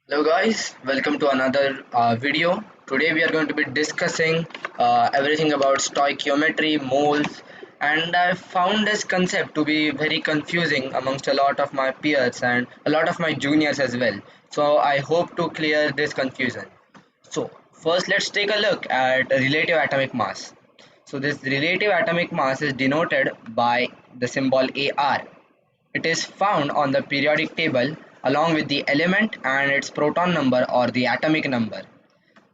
Hello guys, welcome to another video. Today we are going to be discussing everything about stoichiometry, moles, and I found this concept to be very confusing amongst a lot of my peers and a lot of my juniors as well. So I hope to clear this confusion. So first let's take a look at relative atomic mass. So this relative atomic mass is denoted by the symbol AR. It is found on the periodic table along with the element and its proton number or the atomic number.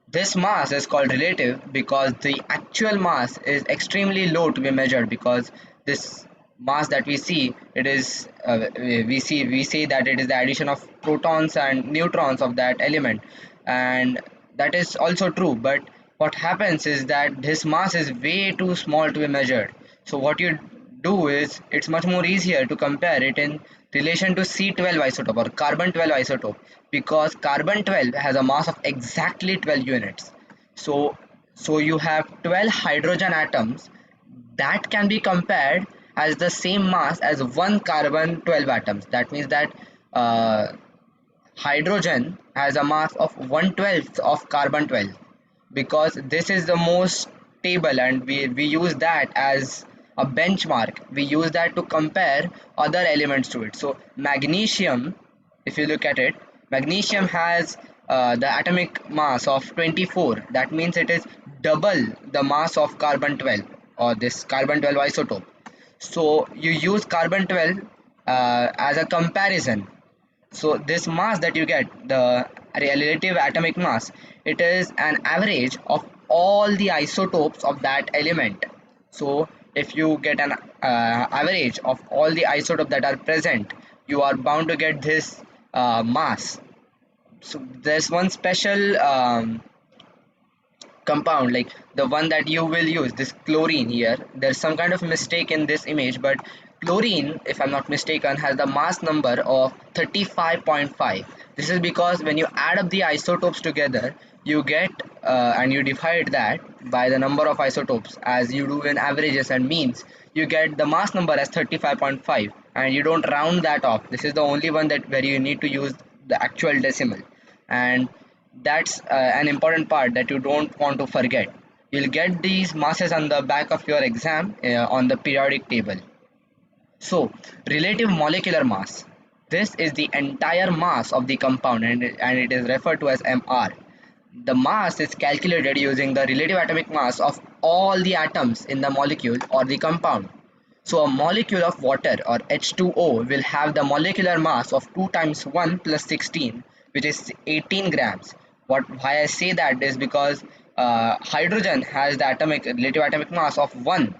This mass is called relative because the actual mass is extremely low to be measured, because this mass that we see, it is we say that it is the addition of protons and neutrons of that element, and that is also true. But what happens is that this mass is way too small to be measured. So what you do is, it's much more easier to compare it in relation to C12 isotope or carbon 12 isotope, because carbon 12 has a mass of exactly 12 units. So you have 12 hydrogen atoms that can be compared as the same mass as one carbon 12 atoms. That means that uh, hydrogen has a mass of 1/12 of carbon 12, because this is the most stable, and we use that as a benchmark. We use that to compare other elements to it. So magnesium, if you look at it, magnesium has the atomic mass of 24. That means it is double the mass of carbon 12, or this carbon 12 isotope. So you use carbon 12 as a comparison. So this mass that you get, the relative atomic mass, it is an average of all the isotopes of that element. So if you get an average of all the isotopes that are present, you are bound to get this mass. So there's one special compound, like the one that you will use, this chlorine. Here there's some kind of mistake in this image, but chlorine, if I'm not mistaken, has the mass number of 35.5. This is because when you add up the isotopes together, you get and you divide that by the number of isotopes, as you do in averages and means, you get the mass number as 35.5, and you don't round that off. This is the only one that where you need to use the actual decimal, and that's an important part that you don't want to forget. You'll get these masses on the back of your exam on the periodic table. So relative molecular mass, this is the entire mass of the compound, and it is referred to as Mr. The mass is calculated using the relative atomic mass of all the atoms in the molecule or the compound. So a molecule of water, or H2O, will have the molecular mass of 2 times 1 plus 16, which is 18 grams. Why I say that is because hydrogen has the relative atomic mass of 1,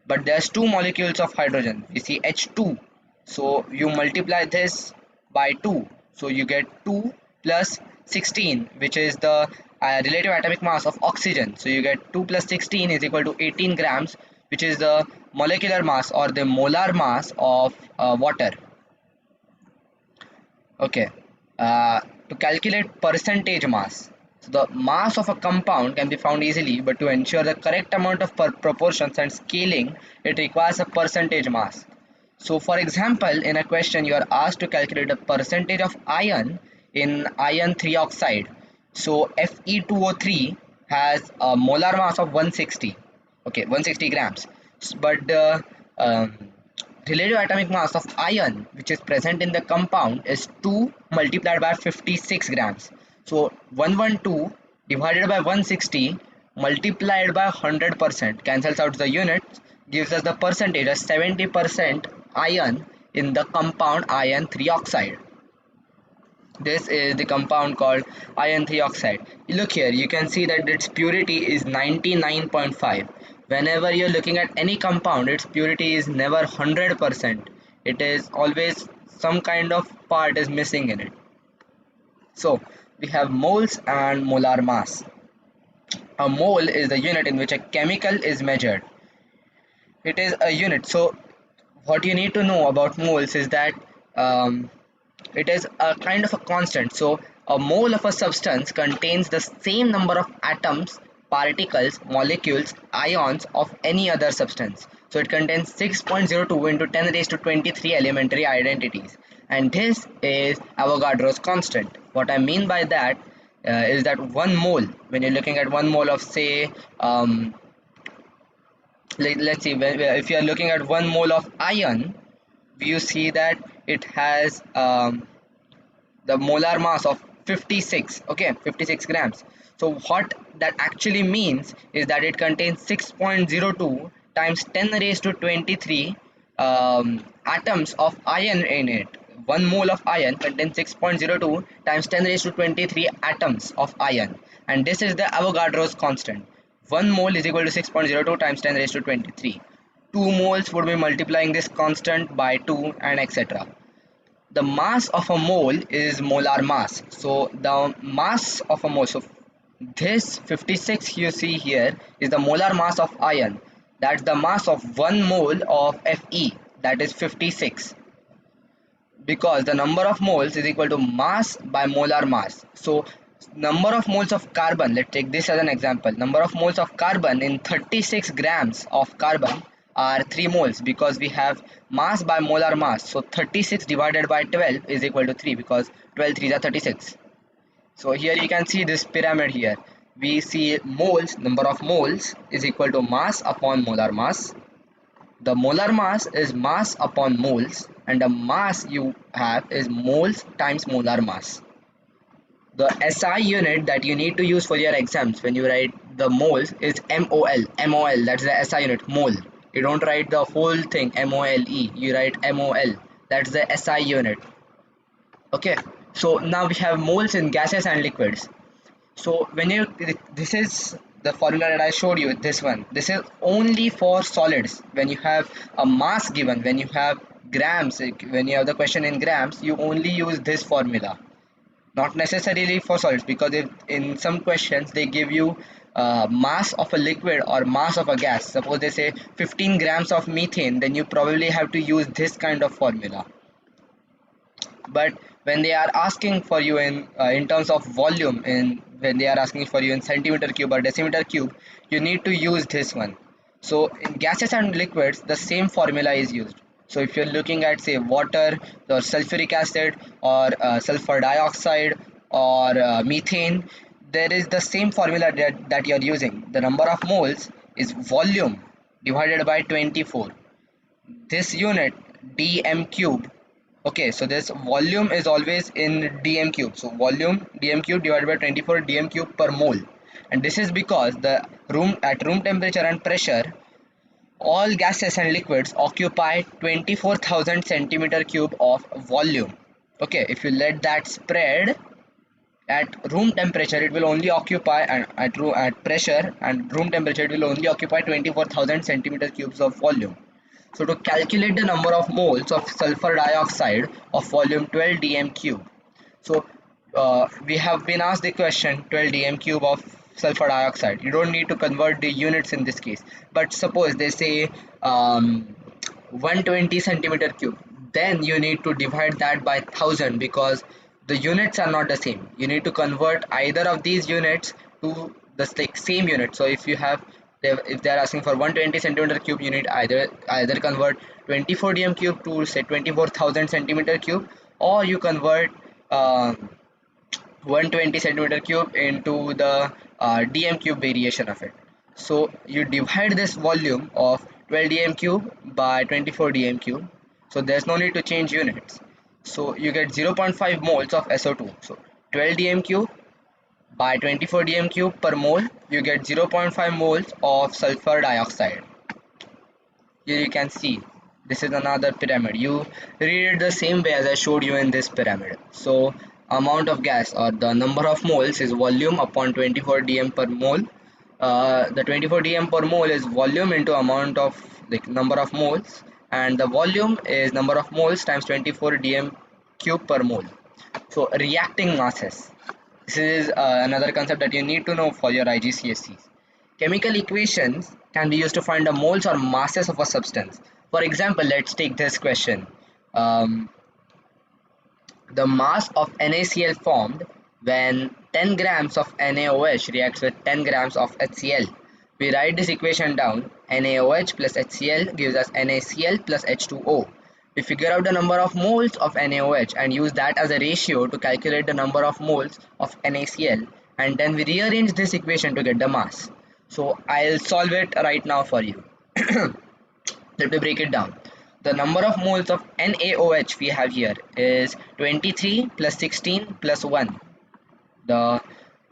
but there's two molecules of hydrogen. We see H2. So you multiply this by 2. So you get 2 plus 16, which is the relative atomic mass of oxygen. So you get 2 plus 16 is equal to 18 grams, which is the molecular mass or the molar mass of water. Okay. To calculate percentage mass. So the mass of a compound can be found easily, but to ensure the correct amount of proportions and scaling, it requires a percentage mass. So for example, in a question you are asked to calculate the percentage of iron in iron 3 oxide. So Fe2O3 has a molar mass of 160. Okay, 160 grams. But the relative atomic mass of iron which is present in the compound is 2 multiplied by 56 grams. So 112 divided by 160 multiplied by 100% cancels out the units, gives us the percentage as 70% iron in the compound iron 3 oxide. This is the compound called iron 3 oxide. Look here, you can see that its purity is 99.5. Whenever you're looking at any compound, its purity is never 100%. It is always some kind of part is missing in it. So we have moles and molar mass. A mole is the unit in which a chemical is measured. It is a unit. So what you need to know about moles is that it is a kind of a constant. So a mole of a substance contains the same number of atoms, particles, molecules, ions of any other substance. So it contains 6.02 into 10 raised to 23 elementary identities, and this is Avogadro's constant. What I mean by that is that 1 mole, when you're looking at 1 mole of, say, let's see, if you are looking at 1 mole of iron, you see that it has the molar mass of 56, okay, 56 grams. So what that actually means is that it contains 6.02 times 10 raised to 23 atoms of iron in it. 1 mole of iron contains 6.02 times 10 raised to 23 atoms of iron, and this is the Avogadro's constant. 1 mole is equal to 6.02 times 10 raised to 23. 2 moles would be multiplying this constant by 2, and etc. The mass of a mole is molar mass. So the mass of a mole, so this 56 you see here is the molar mass of iron. That's the mass of 1 mole of Fe, that is 56, because the number of moles is equal to mass by molar mass. So number of moles of carbon, let's take this as an example. Number of moles of carbon in 36 grams of carbon are 3 moles, because we have mass by molar mass. So 36 divided by 12 is equal to 3, because 12 3s are 36. So here you can see this pyramid here. We see moles, number of moles is equal to mass upon molar mass. The molar mass is mass upon moles, and the mass you have is moles times molar mass. The SI unit that you need to use for your exams when you write the moles is MOL. MOL, that's the SI unit, mole. You don't write the whole thing MOLE, you write MOL. That's the SI unit. Okay, so now we have moles in gases and liquids. So when you, this is the formula that I showed you, this one, this is only for solids. When you have a mass given, when you have grams, when you have the question in grams, you only use this formula, not necessarily for solids, because if in some questions they give you mass of a liquid or mass of a gas, suppose they say 15 grams of methane, then you probably have to use this kind of formula. But when they are asking for you in terms of volume, in when they are asking for you in centimeter cube or decimeter cube, you need to use this one. So in gases and liquids the same formula is used. So if you're looking at, say, water or sulfuric acid or sulfur dioxide or methane, there is the same formula that you're using. The number of moles is volume divided by 24. This unit, dm cube. Okay, so this volume is always in dm cube. So volume dm cube divided by 24 dm cube per mole. And this is because the room temperature and pressure, all gases and liquids occupy 24,000 centimeter cube of volume. Okay, if you let that spread at room temperature, it will only occupy, and at pressure and room temperature, it will only occupy 24,000 centimeter cubes of volume. So to calculate the number of moles of sulfur dioxide of volume 12 dm cube, so we have been asked the question 12 dm cube of sulfur dioxide. You don't need to convert the units in this case, but suppose they say 120 centimeter cube, then you need to divide that by 1000, because the units are not the same. You need to convert either of these units to the same unit. So if you have, if they are asking for 120 centimeter cube, you need either convert 24 dm cube to, say, 24,000 centimeter cube, or you convert 120 centimeter cube into the dm cube variation of it. So you divide this volume of 12 dm cube by 24 dm cube, so there's no need to change units. So you get 0.5 moles of SO2. So 12 dm cube by 24 dm cube per mole, you get 0.5 moles of sulfur dioxide. Here you can see this is another pyramid. You read it the same way as I showed you in this pyramid. So amount of gas, or the number of moles, is volume upon 24 dm per mole. The 24 dm per mole is volume into amount of, like, number of moles, and the volume is number of moles times 24 dm cube per mole. So reacting masses, this is another concept that you need to know for your IGCSEs. Chemical equations can be used to find the moles or masses of a substance. For example, let's take this question. The mass of NaCl formed when 10 grams of NaOH reacts with 10 grams of HCl. We write this equation down. NaOH plus HCl gives us NaCl plus H2O. We figure out the number of moles of NaOH and use that as a ratio to calculate the number of moles of NaCl, and then we rearrange this equation to get the mass. So I'll solve it right now for you. Let me break it down. The number of moles of NaOH we have here is 23 plus 16 plus 1. The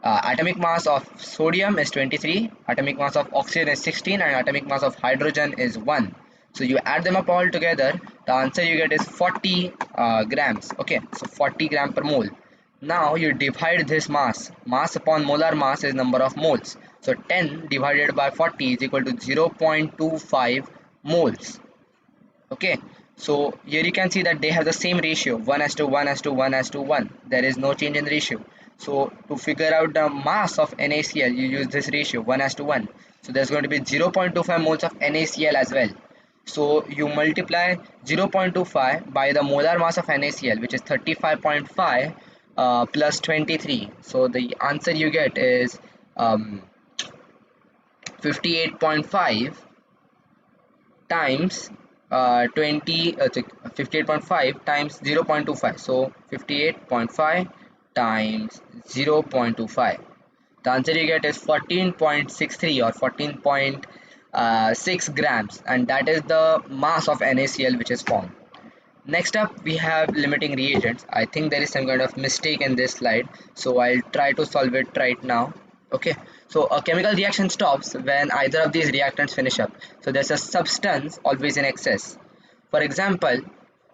atomic mass of sodium is 23, atomic mass of oxygen is 16, and atomic mass of hydrogen is 1. So you add them up all together, the answer you get is 40 grams. Okay, so 40 gram per mole. Now you divide this mass upon molar mass is number of moles. So 10 divided by 40 is equal to 0.25 moles. Okay, so here you can see that they have the same ratio, 1:1:1:1. There is no change in the ratio. So to figure out the mass of NaCl, you use this ratio, 1:1. So there's going to be 0.25 moles of NaCl as well. So you multiply 0.25 by the molar mass of NaCl, which is 35.5 plus 23. So the answer you get is 58.5 times 58.5 times 0.25. So 58.5 times 0.25. The answer you get is 14.63 or 14.6 grams, and that is the mass of NaCl which is formed. Next up we have limiting reagents. I think there is some kind of mistake in this slide, so I'll try to solve it right now. Okay, so a chemical reaction stops when either of these reactants finish up. So there's a substance always in excess. For example,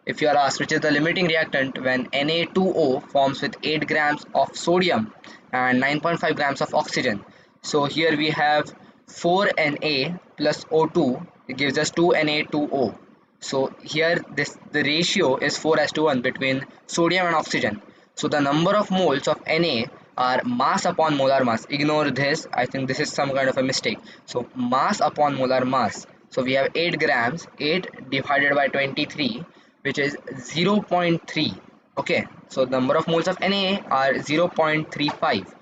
if you are asked which is the limiting reactant when Na2O forms with 8 grams of sodium and 9.5 grams of oxygen. So here we have 4Na plus O2, it gives us 2Na2O. So here the ratio is 4:1 between sodium and oxygen. So the number of moles of Na are mass upon molar mass. Ignore this, I think this is some kind of a mistake. So mass upon molar mass. So we have 8 grams, 8 divided by 23, which is 0.3. Okay, so the number of moles of Na are 0.35.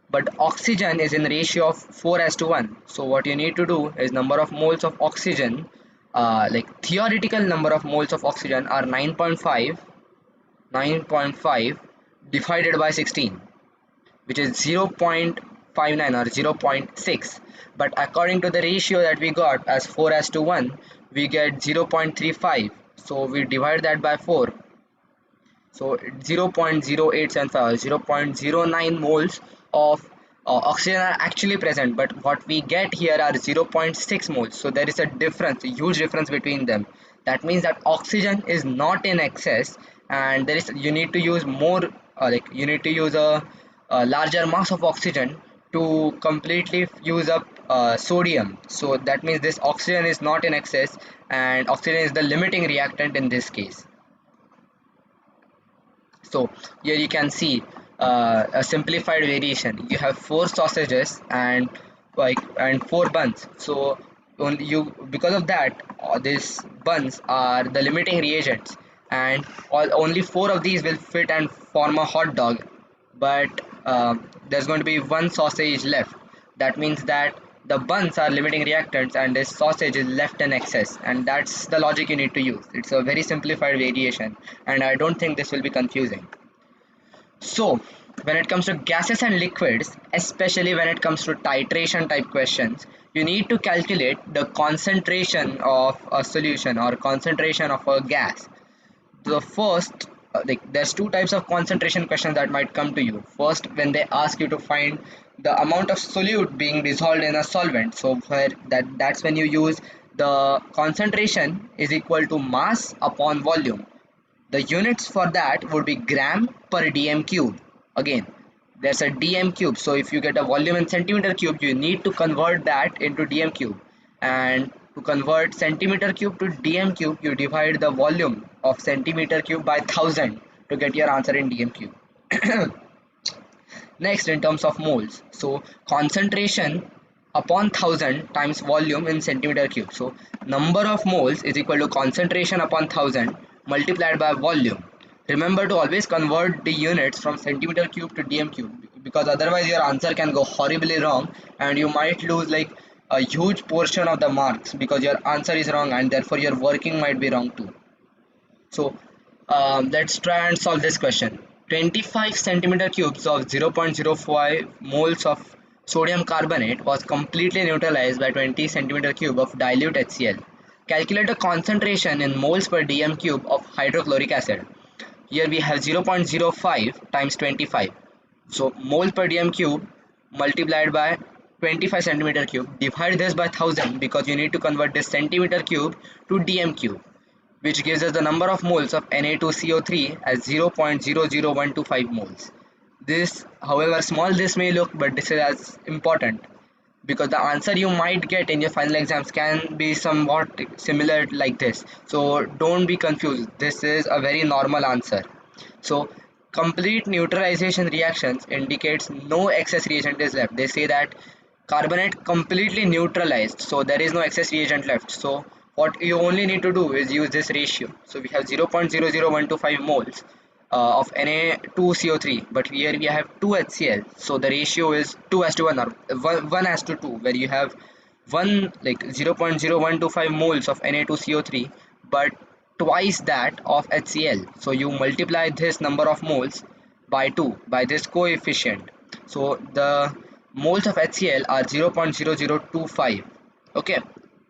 But oxygen is in ratio of 4:1. So what you need to do is number of moles of oxygen, like theoretical number of moles of oxygen are 9.5 divided by 16, which is 0.59 or 0.6. But according to the ratio that we got as 4:1, we get 0.35. So we divide that by 4. So 0.0875 or 0.09 moles of oxygen are actually present, but what we get here are 0.6 moles. So there is a difference, a huge difference between them. That means that oxygen is not in excess, and there is you need to use more, you need to use a larger mass of oxygen to completely use up sodium. So that means this oxygen is not in excess, and oxygen is the limiting reactant in this case. So here you can see a simplified variation. You have 4 sausages and 4 buns. So only you, because of that, these buns are the limiting reagents, and only 4 of these will fit and form a hot dog. But there's going to be 1 sausage left. That means that the buns are limiting reactants and this sausage is left in excess, and that's the logic you need to use. It's a very simplified variation, and I don't think this will be confusing. So when it comes to gases and liquids, especially when it comes to titration type questions, you need to calculate the concentration of a solution or concentration of a gas. The first, there's 2 types of concentration questions that might come to you. First, when they ask you to find the amount of solute being dissolved in a solvent, so where that's when you use the concentration is equal to mass upon volume. The units for that would be gram per dm cube. Again, there's a dm cube, so if you get a volume in centimeter cube, you need to convert that into dm cube, and to convert centimeter cube to dm cube, you divide the volume of centimeter cube by 1000 to get your answer in dm cube. Next, in terms of moles, so concentration upon 1000 times volume in centimeter cube. So number of moles is equal to concentration upon 1000 multiplied by volume. Remember to always convert the units from centimeter cube to dm cube, because otherwise your answer can go horribly wrong and you might lose like a huge portion of the marks because your answer is wrong, and therefore your working might be wrong too. So let's try and solve this question. 25 centimeter cubes of 0.05 moles of sodium carbonate was completely neutralized by 20 centimeter cube of dilute HCl. Calculate the concentration in moles per dm cube of hydrochloric acid. Here we have 0.05 times 25. So mole per dm cube multiplied by 25 centimeter cube. Divide this by 1000 because you need to convert this centimeter cube to dm cube, which gives us the number of moles of Na2CO3 as 0.00125 moles. This, however small this may look, but this is as important because the answer you might get in your final exams can be somewhat similar like this. So don't be confused. This is a very normal answer. So complete neutralization reactions indicates no excess reagent is left. They say that carbonate completely neutralized, so there is no excess reagent left. So what you only need to do is use this ratio. So we have 0.00125 moles of Na2CO3, but here we have 2 HCl, so the ratio is 2 as to 1 or 1 as to 2, where you have 1 like 0.0125 moles of Na2CO3 but twice that of HCl. So you multiply this number of moles by 2 by this coefficient. So the moles of HCl are 0.0025. Okay,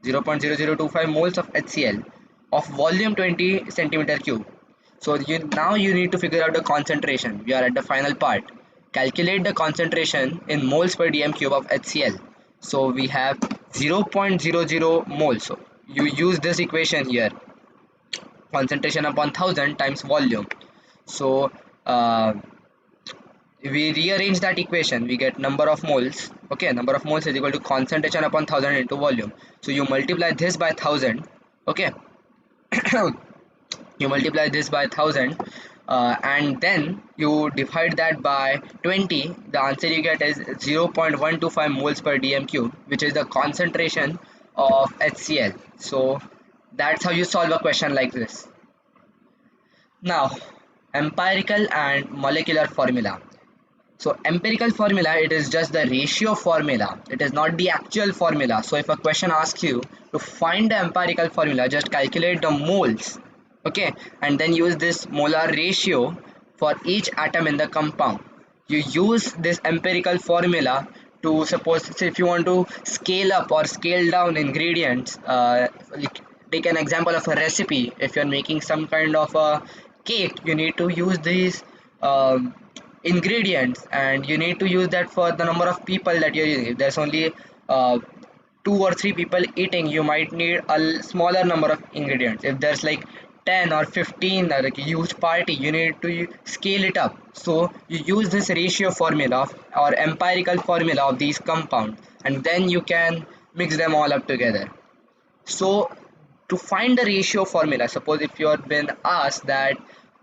0.0025 moles of HCl of volume 20 centimeter cube. So now you need to figure out the concentration. We are at the final part. Calculate the concentration in moles per dm cube of HCl. So we have 0.00 moles. So you use this equation here. Concentration upon 1000 times volume. So we rearrange that equation, we get number of moles. Okay, number of moles is equal to concentration upon 1000 into volume. So you multiply this by 1000. Okay, you multiply this by 1000 and then you divide that by 20. The answer you get is 0.125 moles per dm cube, which is the concentration of HCl. So that's how you solve a question like this. Now, empirical and molecular formula. So empirical formula, it is just the ratio formula. It is not the actual formula. So if a question asks you to find the empirical formula, just calculate the moles, okay, and then use this molar ratio for each atom in the compound. You use this empirical formula to, suppose if you want to scale up or scale down ingredients, like take an example of a recipe. If you're making some kind of a cake, you need to use these ingredients, and you need to use that for the number of people that you're using. If there's only 2 or 3 people eating, you might need a smaller number of ingredients. If there's like 10 or 15 or like a huge party, you need to scale it up. So you use this ratio formula or empirical formula of these compounds, and then you can mix them all up together. So to find the ratio formula, suppose if you have been asked that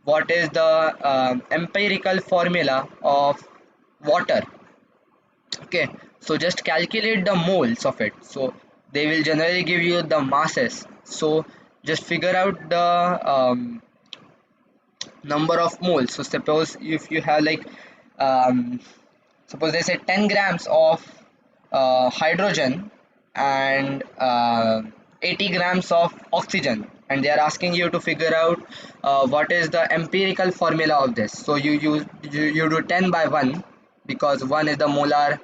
what is the empirical formula of water, okay, so just calculate the moles of it. So they will generally give you the masses. So just figure out the number of moles. So suppose if you have like suppose they say 10 grams of hydrogen and 80 grams of oxygen, and they are asking you to figure out what is the empirical formula of this. So you do 10 by 1 because 1 is the molar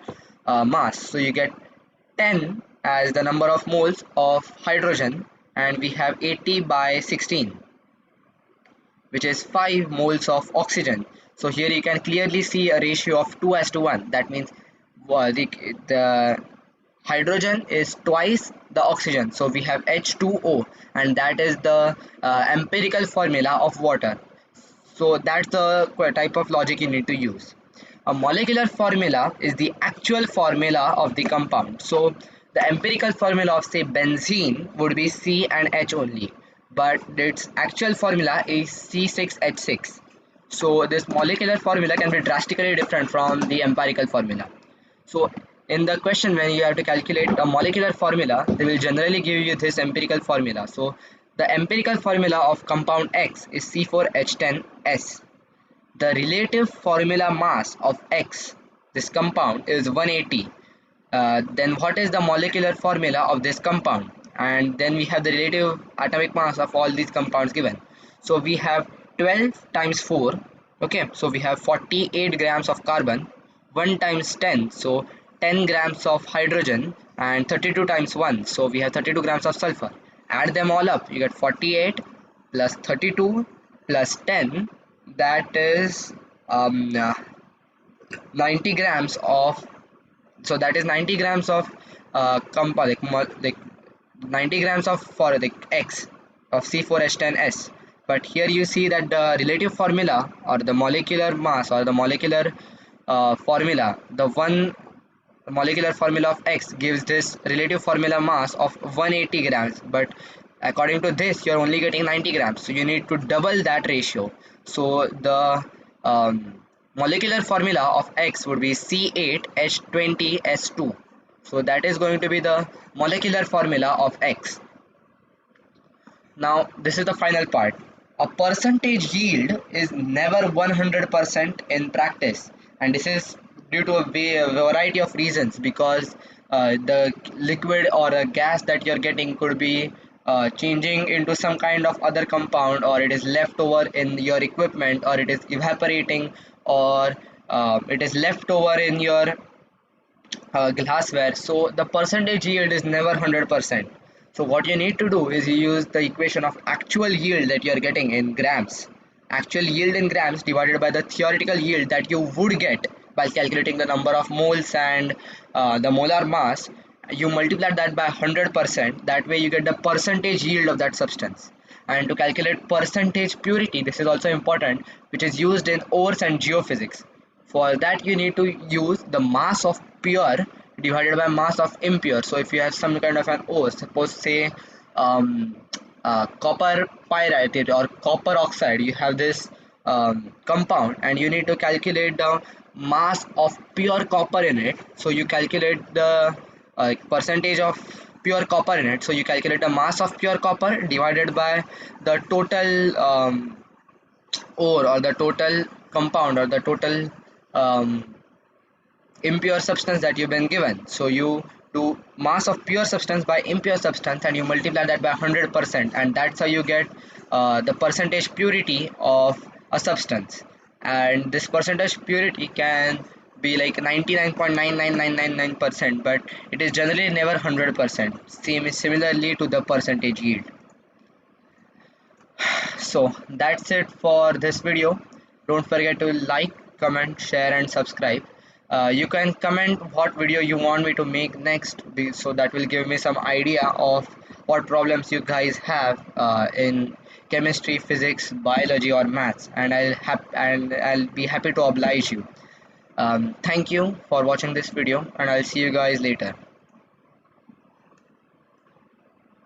mass. So you get 10 as the number of moles of hydrogen, and we have 80 by 16, which is 5 moles of oxygen. So here you can clearly see a ratio of 2 as to 1. That means the hydrogen is twice the oxygen. So we have H2O, and that is the empirical formula of water. So that's the type of logic you need to use. A molecular formula is the actual formula of the compound. So the empirical formula of say benzene would be C and H only, but its actual formula is C6H6. So this molecular formula can be drastically different from the empirical formula. So in the question, when you have to calculate a molecular formula, they will generally give you this empirical formula. So the empirical formula of compound X is C4H10S. The relative formula mass of X, this compound, is 180. Then what is the molecular formula of this compound? And then we have the relative atomic mass of all these compounds given. So we have 12 times 4. Okay, so we have 48 grams of carbon. 1 times 10, so 10 grams of hydrogen, and 32 times 1, so we have 32 grams of sulfur. Add them all up, you get 48 plus 32 plus 10, that is 90 grams of, so that is 90 grams of compound, like 90 grams of, for the X of C4H10S. But here you see that the relative formula or the molecular mass or the molecular formula, the molecular formula of X gives this relative formula mass of 180 grams, but according to this you're only getting 90 grams, so you need to double that ratio. So the molecular formula of X would be C8H20S2. So that is going to be the molecular formula of X. Now this is the final part. A percentage yield is never 100% in practice, and this is due to a variety of reasons, because the liquid or a gas that you're getting could be changing into some kind of other compound, or it is left over in your equipment, or it is evaporating, or it is left over in your glassware. So the percentage yield is never 100%. So what you need to do is you use the equation of actual yield that you are getting in grams, actual yield in grams divided by the theoretical yield that you would get by calculating the number of moles and the molar mass. You multiply that by 100%, that way you get the percentage yield of that substance. And to calculate percentage purity, this is also important, which is used in ores and geophysics. For that you need to use the mass of pure divided by mass of impure. So if you have some kind of an ore, suppose say um, copper pyrite or copper oxide, you have this compound and you need to calculate the mass of pure copper in it. So you calculate the percentage of pure copper in it, so you calculate the mass of pure copper divided by the total ore or the total compound or the total um, impure substance that you've been given. So you do mass of pure substance by impure substance and you multiply that by 100%, and that's how you get the percentage purity of a substance. And this percentage purity can be like 99.99999%, but it is generally never 100%. Similarly to the percentage yield. So that's it for this video. Don't forget to like, comment, share and subscribe. You can comment what video you want me to make next, so that will give me some idea of what problems you guys have in chemistry, physics, biology or maths, and I'll be happy to oblige you. Thank you for watching this video, and I'll see you guys later.